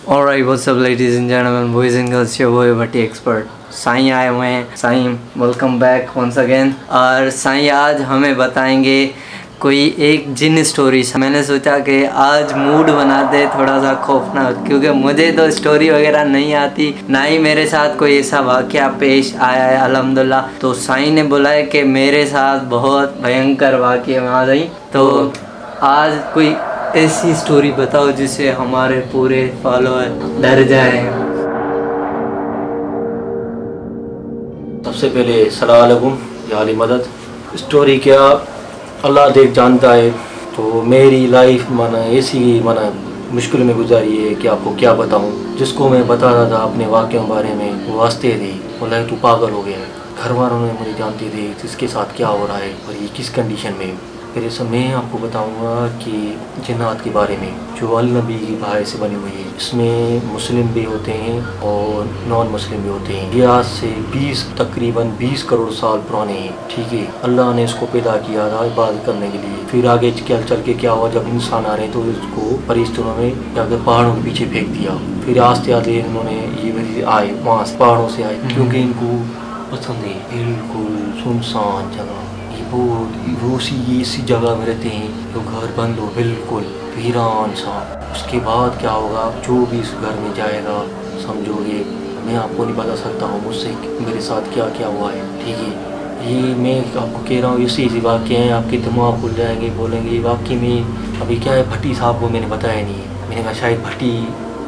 Alright, what's up ladies and gentlemen, boys and girls, your boy Bhatti expert Sai आए हुए हैं। Sai welcome back once again. और साईं आज हमें बताएंगे कोई एक जिन स्टोरी। मैंने सोचा कि आज मूड बना दे थोड़ा सा खौफनाक, क्योंकि मुझे तो स्टोरी वगैरह नहीं आती, ना ही मेरे साथ कोई ऐसा वाक़या पेश आया है अल्हम्दुलिल्लाह। तो साईं ने बोला है कि मेरे साथ बहुत भयंकर वाक़या आ गई, तो आज कोई ऐसी स्टोरी बताओ जिससे हमारे पूरे फॉलोअर डर जाएं। सबसे पहले सलाम अलैकुम या अली मदद। स्टोरी क्या अल्लाह देख जानता है। तो मेरी लाइफ माना ऐसी माना मुश्किल में गुजारी है कि आपको क्या बताऊं। जिसको मैं बता रहा था अपने वाक़े बारे में वो हंसते थे, बोला तू पागल हो गया है। घर वालों ने मुझे जानते थे इसके साथ क्या हो रहा है और ये किस कंडीशन में। फिर इस मैं आपको बताऊंगा कि जिन्नात के बारे में जो अल नबी की भाई से बनी हुई है। इसमें मुस्लिम भी होते हैं और नॉन मुस्लिम भी होते हैं। ये आज से तकरीबन 20 करोड़ साल पुराने हैं। ठीक है, अल्लाह ने इसको पैदा किया था इबादत करने के लिए। फिर आगे चल के क्या हुआ, जब इंसान आ रहे तो इसको फरिश्तों ने जाकर पहाड़ों के पीछे फेंक दिया। फिर आस्ते आस्ते इन्होंने ये आए वहाँ से पहाड़ों से आए, क्योंकि इनको पसंद है बिल्कुल सुनसान जगह। वो इसी जगह में रहते हैं तो घर बंद हो बिल्कुल वीरान सा। उसके बाद क्या होगा, जो भी इस घर में जाएगा समझोगे मैं आपको नहीं बता सकता हूँ मुझसे मेरे साथ क्या क्या हुआ है। ठीक है, ये मैं आपको कह रहा हूँ ऐसी वाक़े हैं आपके दिमाग खुल जाएंगे, बोलेंगे वाकई में अभी क्या है। भट्टी साहब को मैंने बताया नहीं है। मैंने कहा शायद भट्टी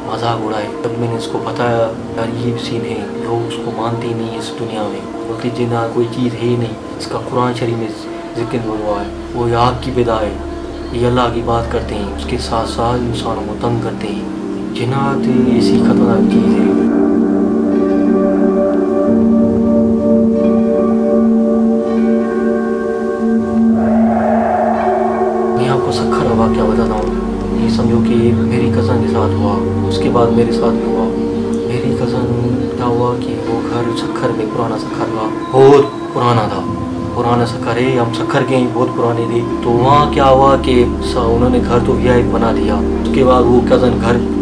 मजाक उड़ाए। तब मैंने इसको बताया यार ये सीन है, लोग उसको मानते ही नहीं इस दुनिया में, बोलते जिन्ना कोई चीज़ है ही नहीं। इसका कुरान शरीफ में जिक्र हुआ है, वो आग की पैदा है, ये अल्लाह की बात करते हैं, उसके साथ साथ इंसानों को तंग करते हैं। जिन्नात ऐसी खतरनाक चीज़ है। मैं आपको सखर का वाक़या बताता हूँ। ये समझो कि मेरी कज़न के साथ हुआ, उसके बाद मेरे साथ भी हुआ। मेरी कज़न क्या हुआ कि वो घर सखर में पुराना सखर था, बहुत पुराना था। पुराना सखर है, हम सखर के बहुत पुराने थे। तो वहाँ क्या हुआ कि उन्होंने घर तो वीआईपी बना दिया। उसके बाद वो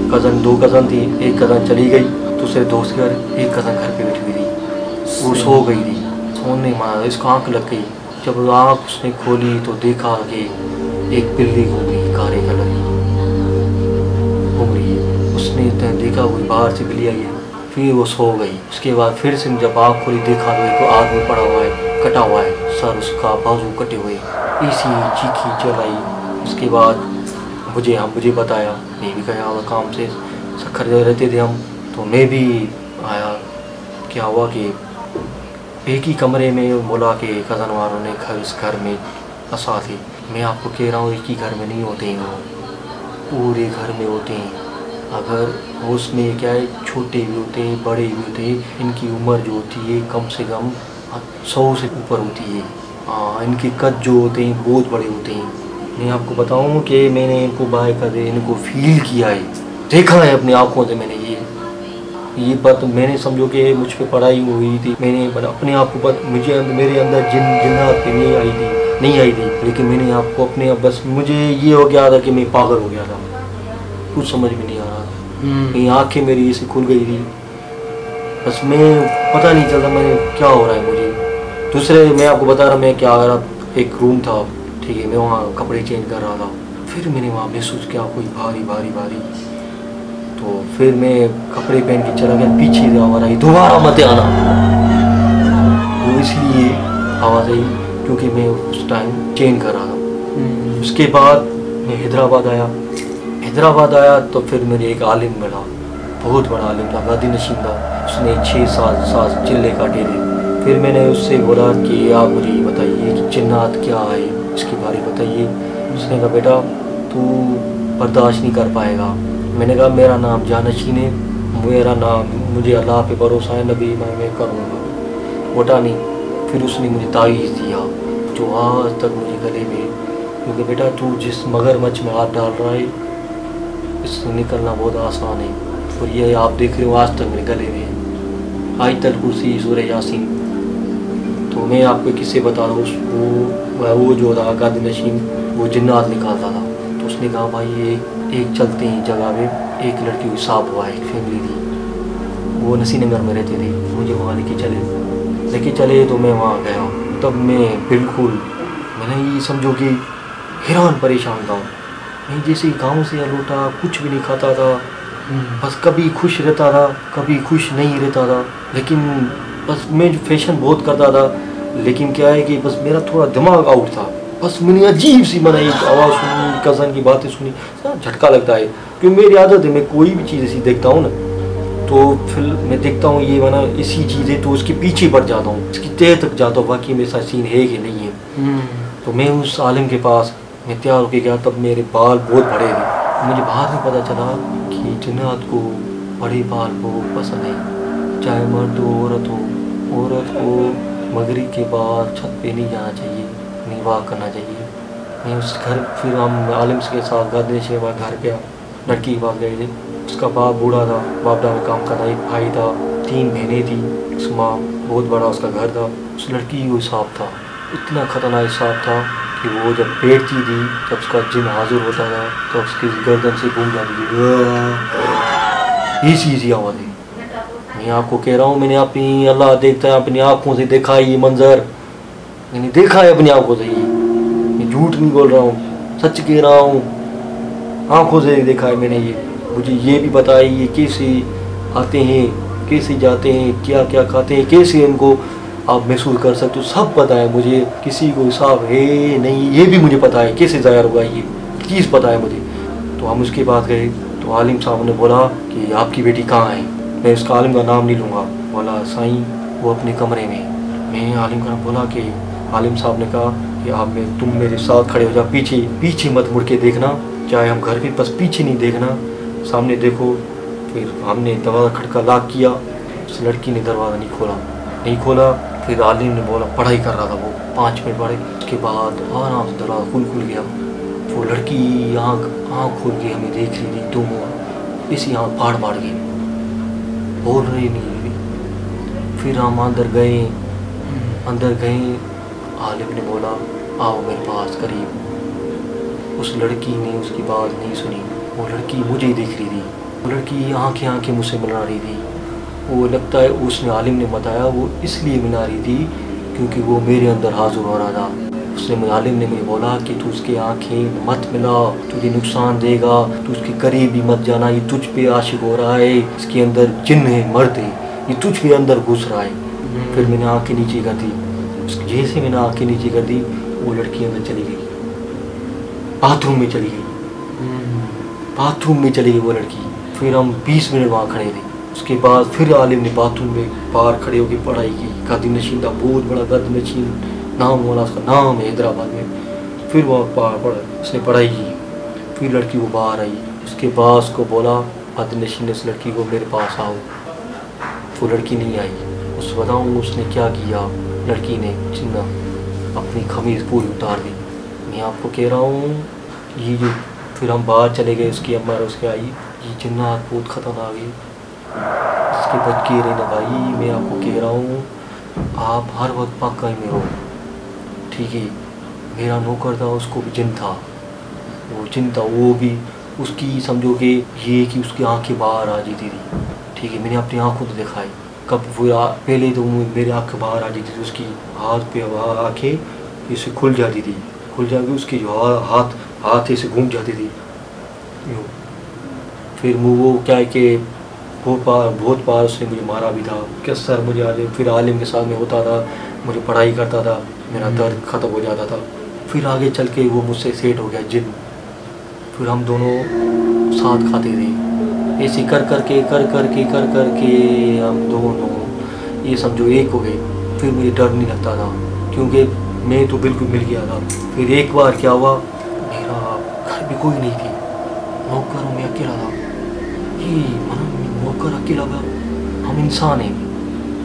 कज़न दो कज़न थी, एक कज़न चली गई दूसरे दोस्त घर, एक कज़न घर पे बैठी हुई थी। वो सो गई थी, सोने मारा इसको आँख लग गई। जब आँख उसने खोली तो देखा कि एक बिल्ली घूम रही काले कलर की घूम रही है। उसने देखा कोई बाहर से बिल्ली आई है, फिर वो सो गई। उसके बाद फिर से जब आँख खोली देखा तो एक आदमी पड़ा हुआ है, कटा हुआ है, सर उसका बाजू कटे हुए, इसी चीखी चलाई। उसके बाद मुझे बताया, मैं भी गया हुआ काम से, सखर रहते थे हम, तो मैं भी आया। क्या हुआ कि एक ही कमरे में बोला कि कज़न वालों ने इस घर में फंसा थे। मैं आपको कह रहा हूँ एक ही घर में नहीं होते हैं, वो पूरे घर में होते हैं। अगर उसमें क्या है, छोटे भी होते हैं बड़े भी होते हैं। इनकी उम्र जो होती है कम से कम 100 से ऊपर होती है। इनके कद जो होते हैं बहुत बड़े होते हैं। मैं आपको बताऊं कि मैंने इनको बाय कर इनको फील किया है, देखा है अपनी आँखों से। मैंने ये बात मैंने समझो कि मुझ पर पढ़ाई हुई थी। मैंने अपने आप को मेरे अंदर जिन्नात नहीं आई थी, लेकिन मैंने आपको अपने बस मुझे ये हो गया था कि मैं पागल हो गया था, कुछ समझ में नहीं आ रहा था। मेरी आँखें मेरी ऐसे खुल गई थी, बस मैं पता नहीं चलता मैंने क्या हो रहा है मुझे। दूसरे मैं आपको बता रहा मैं क्या आ रहा, एक रूम था, ठीक है, मैं वहाँ कपड़े चेंज कर रहा था। फिर मैंने वहाँ महसूस किया कोई भारी। तो फिर मैं कपड़े पहन के चला गया, पीछे से आवाज़ आई दोबारा मत आना। वो इसलिए आवाज़ आई क्योंकि मैं उस टाइम चेंज कर रहा था। उसके बाद मैं हैदराबाद आया तो फिर मेरे एक आलिम मिला, बहुत बड़ा आलिम था, गादी नशीन था। उसने 6-7 चिल्ले काटे थे। फिर मैंने उससे बोला कि आप मुझे बताइए कि जिन्नात क्या है, इसके बारे में बताइए। उसने कहा बेटा तू बर्दाश्त नहीं कर पाएगा। मैंने कहा मेरा नाम जानशीन है, मुझे अल्लाह पे भरोसा है, नबी मैं करूँगा, बोटा नहीं। फिर उसने मुझे तावीज़ दिया जो आज तक मुझे गले में, क्योंकि बेटा तू जिस मगरमच्छ में हाथ डाल रहा है इससे निकलना बहुत आसान है। और ये आप देख रहे हो आज तक मेरे गले में आयतल कुर्सी सूरह यासीन। तो मैं आपको किससे बता रहा हूँ, वो जो था गादी नशीन वो जिन्नात निकालता था। तो उसने कहा भाई ये एक चलते हैं जगह पे एक लड़की को हिसाब हुआ, एक फैमिली थी, वो नसीनगर में रहते थे। मुझे वहाँ लेके चले तो मैं वहाँ गया। तब मैं बिल्कुल, मैंने ये समझो कि हैरान परेशान था। मैं जैसे गाँव से लौटा, कुछ भी नहीं खाता था, बस कभी खुश रहता था, कभी खुश नहीं रहता था। लेकिन बस मैं जो फैशन बहुत करता था, लेकिन क्या है कि बस मेरा थोड़ा दिमाग आउट था। बस मैंने अजीब सी मैंने एक आवाज़ सुनी, कज़न की बातें सुनी, झटका लगता है। क्योंकि मेरी आदत है, मैं कोई भी चीज़ ऐसी देखता हूँ ना, तो फिर मैं देखता हूँ ये माना इसी चीज़ें, तो उसके पीछे बढ़ जाता हूँ, इसकी तह तक जाता हूँ, बाकी मेरे साथ सीन है कि नहीं है। तो मैं उस आलिम के पास मैं तैयार होके गया। तब मेरे बाल बहुत बड़े थे। मुझे बाद में पता चला कि जिन्नात को बड़े बाल बहुत पसंद है, चाहे मर्द हो औरत हो। औरत को मगरिब के बाद छत पे नहीं जाना चाहिए, नहीं वाक करना चाहिए। मैं उस घर, फिर हम आलिम के साथ गादने से घर गया, लड़की के पास गए थे। उसका बाप बूढ़ा था, बापडा में काम करता, एक भाई था, 3 बहनें थी, उस माँ, बहुत बड़ा उसका घर था। उस लड़की को हिसाब था, इतना ख़तरनाक हिसाब था कि वो जब बैठती थी, जब उसका जिन हाजिर होता था तो उसकी गर्दन से घूम जाती थी। ऐसी आवाज़ें मैं आपको कह रहा हूँ, मैंने अपनी, अल्लाह देखता है, अपनी आँखों से देखा है ये मंजर, मैंने देखा है अपनी आँखों से। ये मैं झूठ नहीं बोल रहा हूँ, सच कह रहा हूँ, आँखों से देखा है मैंने ये। मुझे ये भी पता है ये कैसे आते हैं, कैसे जाते हैं, क्या क्या खाते हैं, कैसे इनको आप महसूस कर सकते हो, सब पता है मुझे। किसी को हिसाब है नहीं, ये भी मुझे पता है, कैसे ज़ाहिर होगा ये चीज़ पता है मुझे। तो हम उसके पास गए तो आलिम साहब ने बोला कि आपकी बेटी कहाँ है। मैं उसका आलिम का नाम नहीं लूँगा। बोला साईं वो अपने कमरे में। मैं आलिम का बोला कि आलिम साहब ने कहा कि आप में तुम मेरे साथ खड़े हो जाओ, पीछे मत मुड़ के देखना, चाहे हम घर के बस पीछे नहीं देखना, सामने देखो। फिर हमने दरवाज़ा खटका लॉक किया, उस लड़की ने दरवाज़ा नहीं खोला। फिर आलिम ने बोला, पढ़ाई कर रहा था वो, 5 मिनट पढ़े, उसके बाद आराम से दरवाज़ा खुल गया। वो लड़की आँख खोल के हमें देख रही थी, तुम इसी आँख फाड़ गई, बोल रही नहीं। फिर हम अंदर गए, आलिम ने बोला आओ मेरे पास करीब। उस लड़की ने उसकी बात नहीं सुनी। वो लड़की मुझे ही देख रही थी, वो लड़की आंखें मुझसे मिला रही थी। वो लगता है उसने, आलिम ने बताया, वो इसलिए मिला रही थी क्योंकि वो मेरे अंदर हाजिर हो रहा था। उसने, आलिम ने मुझे बोला कि तू उसकी आंखें मत मिला, तुझे नुकसान देगा, तू उसके करीब भी मत जाना, ये तुझ पे आशिक हो रहा है, इसके अंदर जिन्न है, मर्द है, ये तुझ पे अंदर घुस रहा है। फिर मैंने आंखें नीचे कर दी। जैसे मैंने आंखें नीचे कर दी, वो लड़की अंदर चली गई, बाथरूम में चली गई वो लड़की। फिर हम 20 मिनट वहाँ खड़े थे। उसके बाद फिर आलिम ने बाथरूम में बाहर खड़े होकर पढ़ाई की। गादी नशीन था, बहुत बड़ा गादी नशीन नाम वाला उसका नाम है हैदराबाद में। फिर वो उसने पढ़ाई की। फिर लड़की वो बाहर आई। उसके बाद उसको बोला गादी नशीन ने, उस लड़की को मेरे पास आओ। वो लड़की नहीं आई। उस बताऊँ उसने क्या किया, लड़की ने जिन्ना अपनी खमीज पूरी उतार दी। मैं आपको कह रहा हूँ ये जो, फिर हम बाहर चले गए, उसकी अम्मा उसके आई, ये जिन्नात बहुत खतरनाक है, इसके बच्चे रहना भाई। मैं आपको कह रहा हूँ आप हर वक्त पक्का ही में रहो, ठीक है। मेरा नौकर था, उसको भी जिन था, वो भी उसकी समझो कि ये कि उसकी आंखें बाहर आ जाती थी, ठीक है। मैंने अपनी आंखों से देखा है। कब वो पहले तो मेरी आंखें बाहर आ जाती थी, उसकी हाथ पे आंखें इसे खुल जाती थी, उसकी जो हाथ ऐसे घूम जाती थी। फिर वो क्या है कि बहुत बार उसने मुझे मारा भी था। किस सर मुझे आलिम के साथ में होता था, मुझे पढ़ाई करता था, मेरा दर्द ख़त्म हो जाता था। फिर आगे चल के वो मुझसे सेट हो गया जिन। फिर हम दोनों साथ खाते थे, ऐसे कर करके हम दोनों ये समझो एक हो गए। फिर मुझे डर नहीं लगता था क्योंकि मैं तो बिल्कुल मिल गया था। फिर एक बार क्या हुआ, मेरा घर भी कोई नहीं थी, नौकर में अकेला था। ये नौकर अकेला था। हम इंसान हैं,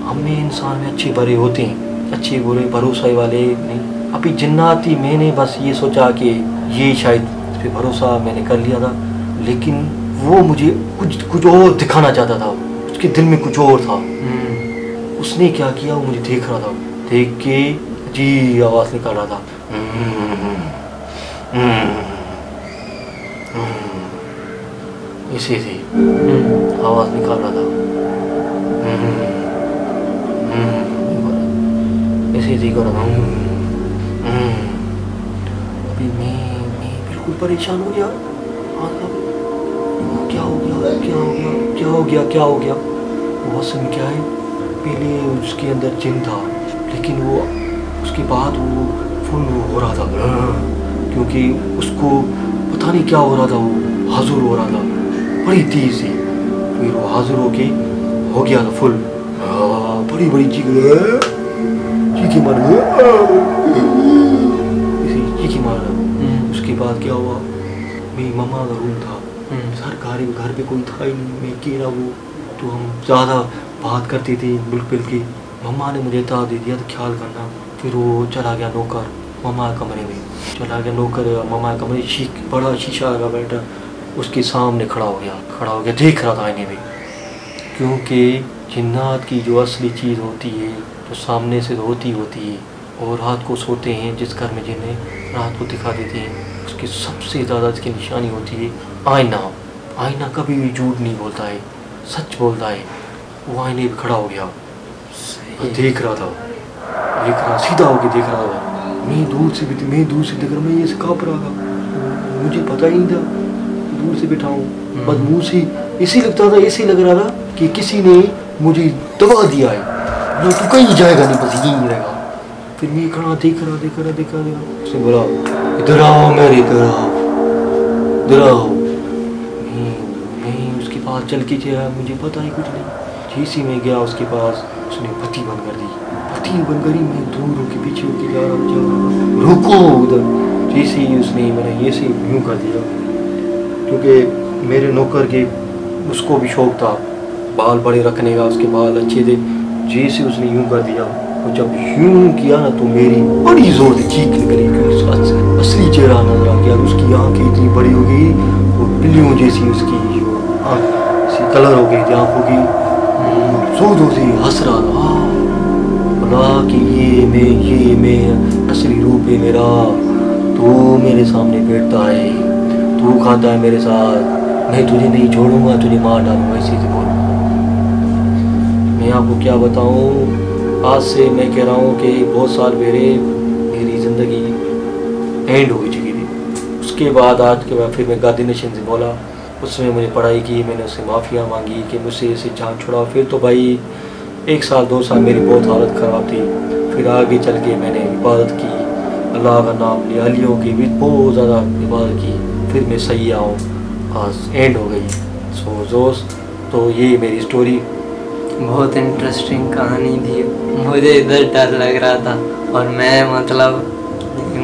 हमें इंसान में अच्छे बुरे होते हैं, अच्छे बुरे भरोसा वाले नहीं। अभी जिन्नात ही, मैंने बस ये सोचा कि ये शायद इस पर भरोसा मैंने कर लिया था, लेकिन वो मुझे कुछ और दिखाना चाहता था, उसके दिल में कुछ और था। उसने क्या किया, वो मुझे देख रहा था, देख के जी आवाज़ निकाल रहा था, इसी थी आवाज़ निकाल रहा था। ऐसे थी कर अभी मैं बिल्कुल परेशान हो गया। क्या हो गया क्या हो गया क्या हो गया क्या हो गया? वो असल में क्या है, पहले उसके अंदर जिन था, लेकिन वो उसके बाद वो फुल हो रहा था क्योंकि उसको पता नहीं क्या हो रहा था, वो हाजुर हो रहा था बड़ी तेज से। फिर वो हाजुर होके हो गया था फुल, बड़ी बड़ी चीखी मार चीखी मार। उसके बाद क्या हुआ, मेरी मम्मा का रूम था, सर घर पे कोई था ही नहीं, मैं अकेला वो। तो हम ज़्यादा बात करते थे बिल्कुल की। मम्मा ने मुझे इत्तला दे दिया तो ख्याल करना। फिर वो चला गया नौकर मम्मा कमरे में, चला गया नौकर मम्मा कमरे, बड़ा शीशा लगा बैठा, उसके सामने खड़ा हो गया देख रहा था आईने में। क्योंकि जिन्नात की जो असली चीज़ होती है तो सामने से होती है, और रात को सोते हैं जिस घर में जिन्हें रात को दिखा देते हैं, उसकी सबसे ज़्यादा इसकी निशानी होती है आईना कभी भी झूठ नहीं बोलता है, सच बोलता है। वो आईने पे खड़ा हो गया, देख रहा सीधा होके देख रहा था। मैं दूर से देख रहा, मैं ये से काँप रहा था, मुझे पता ही नहीं था, दूर से बैठा हूँ, बस मुँह से ऐसे लग रहा था कि किसी ने मुझे दबा दिया है, ना तू कहीं जाएगा नहीं, बस यहीं रहेगा। फिर मैं खड़ा देख रहा। उसने बोला इधर आओ, मेरे इधर आओ। मैं उसके पास चल के गया, मुझे पता ही कुछ नहीं। जैसे मैं गया उसके पास, उसने बत्ती बंद कर दी। मैं दूर होके पीछे होके जा रहा, रुको उधर। जैसे ही उसने मैंने ये से यूँ कर दिया, क्योंकि मेरे नौकर के उसको भी शौक था बाल बड़े रखने का, उसके बाल अच्छे थे। जैसे उसने यूँ कर दिया, और जब यूँ किया ना तो मेरी बड़ी जोर से चीख निकली, क्योंकि असली चेहरा नजर आ गया। उसकी आँखें इतनी बड़ी हो गई, वो बिल्लियों जैसी उसकी जो आँख कलर हो गई थी आँखों की, जोर से हंस रहा था कि ये मैं असली रूप है मेरा, तू मेरे सामने बैठता है, तू खाता है मेरे साथ, मैं तुझे नहीं छोड़ूंगा, तुझे मार डालूंगा। ऐसे ही बोल। मैं आपको क्या बताऊं, आज से मैं कह रहा हूं कि बहुत साल पहले मेरी ज़िंदगी एंड हो चुकी थी। उसके बाद आज के बाद फिर मैं गादी नशीन से बोला, उसमें मुझे पढ़ाई की, मैंने उससे माफ़िया मांगी कि मुझसे इसे जान छुड़ा। फिर तो भाई 1 साल 2 साल मेरी बहुत हालत ख़राब थी। फिर आगे चल के मैंने इबादत की, अल्लाह का नाम लिया, अलियों की भी बहुत ज़्यादा इबादत की। फिर मैं सही आऊँ, आज एंड हो गई। सो दोस्त, तो ये मेरी स्टोरी। बहुत इंटरेस्टिंग कहानी थी। मुझे इधर डर लग रहा था, और मैं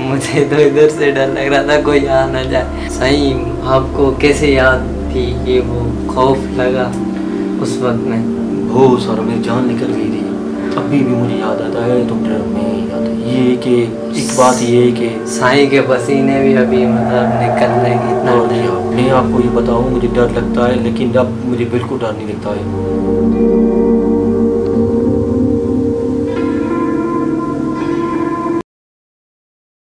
मुझे तो इधर से डर लग रहा था कोई आ ना जाए। सही, आपको कैसे याद थी कि वो खौफ लगा उस वक्त में? बहुत सारा मेरी जान निकल गई थी, अभी भी मुझे याद आता है। तो डर में याद है ये कि एक बात ये है कि साईं के पसीने भी अभी निकल रहे हैं। और मैं आपको ये बताऊँ, मुझे डर लगता है, लेकिन अब मुझे बिल्कुल डर नहीं लगता है।